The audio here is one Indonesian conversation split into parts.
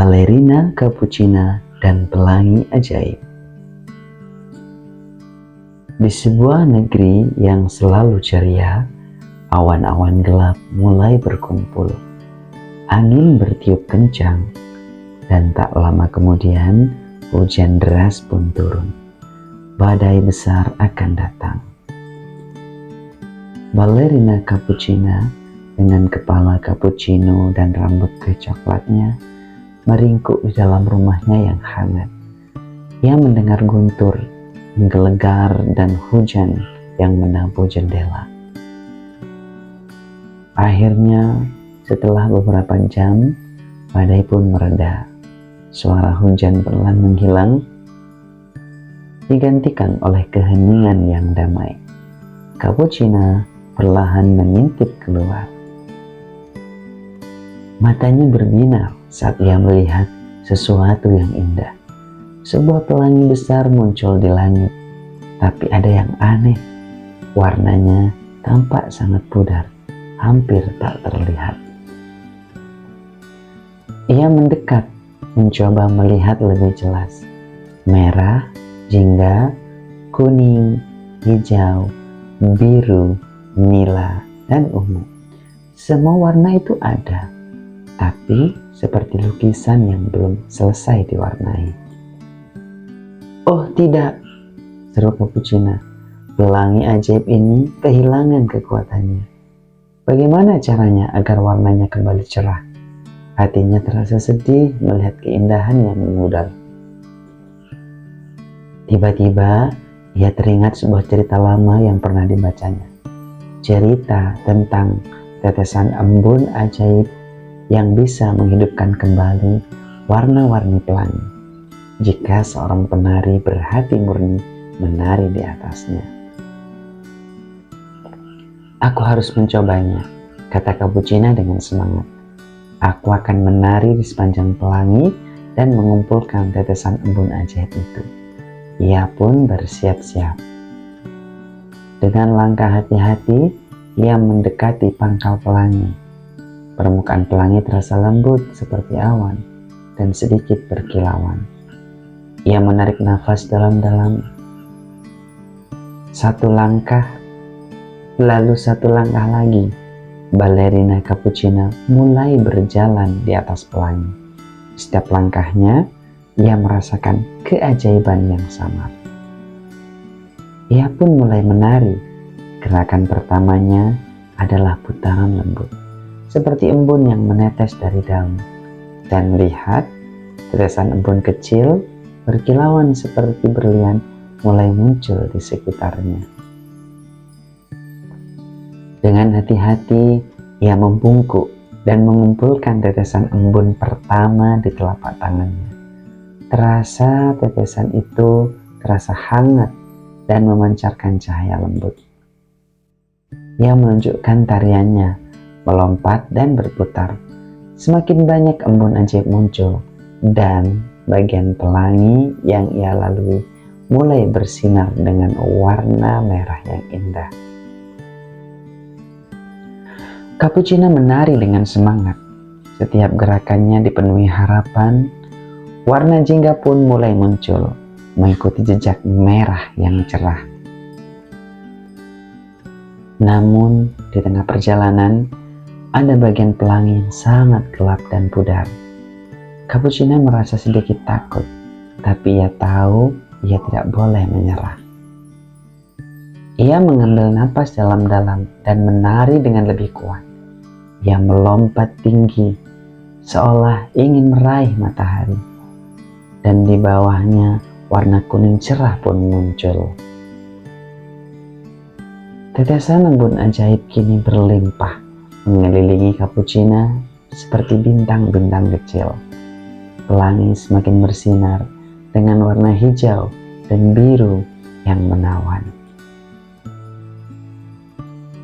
Balerina Capuchina dan Pelangi Ajaib. Di sebuah negeri yang selalu ceria, awan-awan gelap mulai berkumpul. Angin bertiup kencang, dan tak lama kemudian hujan deras pun turun. Badai besar akan datang. Balerina Capuchina dengan kepala cappuccino dan rambut kecoklatnya meringkuk di dalam rumahnya yang hangat. Ia mendengar guntur, menggelegar, dan hujan yang menabuh jendela. Akhirnya, setelah beberapa jam, badai pun mereda. Suara hujan perlahan menghilang, digantikan oleh keheningan yang damai. Capuchina perlahan mengintip keluar. Matanya berbinar saat ia melihat sesuatu yang indah. Sebuah pelangi besar muncul di langit, tapi ada yang aneh. Warnanya tampak sangat pudar, hampir tak terlihat. Ia mendekat, mencoba melihat lebih jelas. Merah, jingga, kuning, hijau, biru, nila, dan ungu. Semua warna itu ada, tapi seperti lukisan yang belum selesai diwarnai. "Oh tidak," seru Capuchina. "Pelangi ajaib ini kehilangan kekuatannya. Bagaimana caranya agar warnanya kembali cerah?" Hatinya terasa sedih melihat keindahan yang memudar. Tiba-tiba ia teringat sebuah cerita lama yang pernah dibacanya. Cerita tentang tetesan embun ajaib yang bisa menghidupkan kembali warna-warni pelangi jika seorang penari berhati murni menari di atasnya. "Aku harus mencobanya," kata Capuchina dengan semangat. "Aku akan menari di sepanjang pelangi dan mengumpulkan tetesan embun ajaib itu." Ia pun bersiap-siap. Dengan langkah hati-hati, ia mendekati pangkal pelangi. Permukaan pelangi terasa lembut seperti awan dan sedikit berkilauan. Ia menarik nafas dalam-dalam. Satu langkah, lalu satu langkah lagi. Balerina Capuchina mulai berjalan di atas pelangi. Setiap langkahnya, ia merasakan keajaiban yang samar. Ia pun mulai menari. Gerakan pertamanya adalah putaran lembut, seperti embun yang menetes dari daun. Dan lihat, tetesan embun kecil berkilauan seperti berlian mulai muncul di sekitarnya. Dengan hati-hati, ia membungkuk dan mengumpulkan tetesan embun pertama di telapak tangannya. Terasa tetesan itu terasa hangat dan memancarkan cahaya lembut. Ia menunjukkan tariannya, melompat dan berputar. Semakin banyak embun ajaib muncul, dan bagian pelangi yang ia lalui mulai bersinar dengan warna merah yang indah. Capuchina menari dengan semangat. Setiap gerakannya dipenuhi harapan. Warna jingga pun mulai muncul, mengikuti jejak merah yang cerah. Namun, di tengah perjalanan, ada bagian pelangi yang sangat gelap dan pudar. Capuchina merasa sedikit takut, tapi ia tahu ia tidak boleh menyerah. Ia mengambil napas dalam-dalam dan menari dengan lebih kuat. Ia melompat tinggi, seolah ingin meraih matahari. Dan di bawahnya warna kuning cerah pun muncul. Tetesan embun ajaib kini berlimpah, mengelilingi Capuchina seperti bintang-bintang kecil. Pelangi semakin bersinar dengan warna hijau dan biru yang menawan.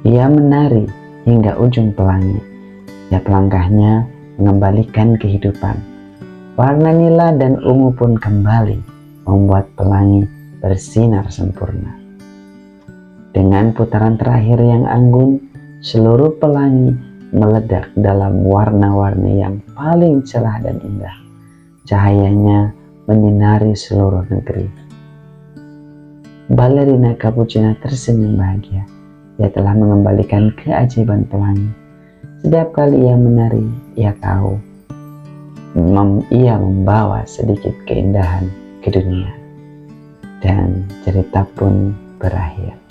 Ia menari hingga ujung pelangi. Setiap langkahnya mengembalikan kehidupan. Warna nila dan ungu pun kembali membuat pelangi bersinar sempurna. Dengan putaran terakhir yang anggun, seluruh pelangi meledak dalam warna-warni yang paling cerah dan indah. Cahayanya menyinari seluruh negeri. Balerina Capuchina tersenyum bahagia. Ia telah mengembalikan keajaiban pelangi. Setiap kali ia menari, ia tahu ia membawa sedikit keindahan ke dunia. Dan cerita pun berakhir.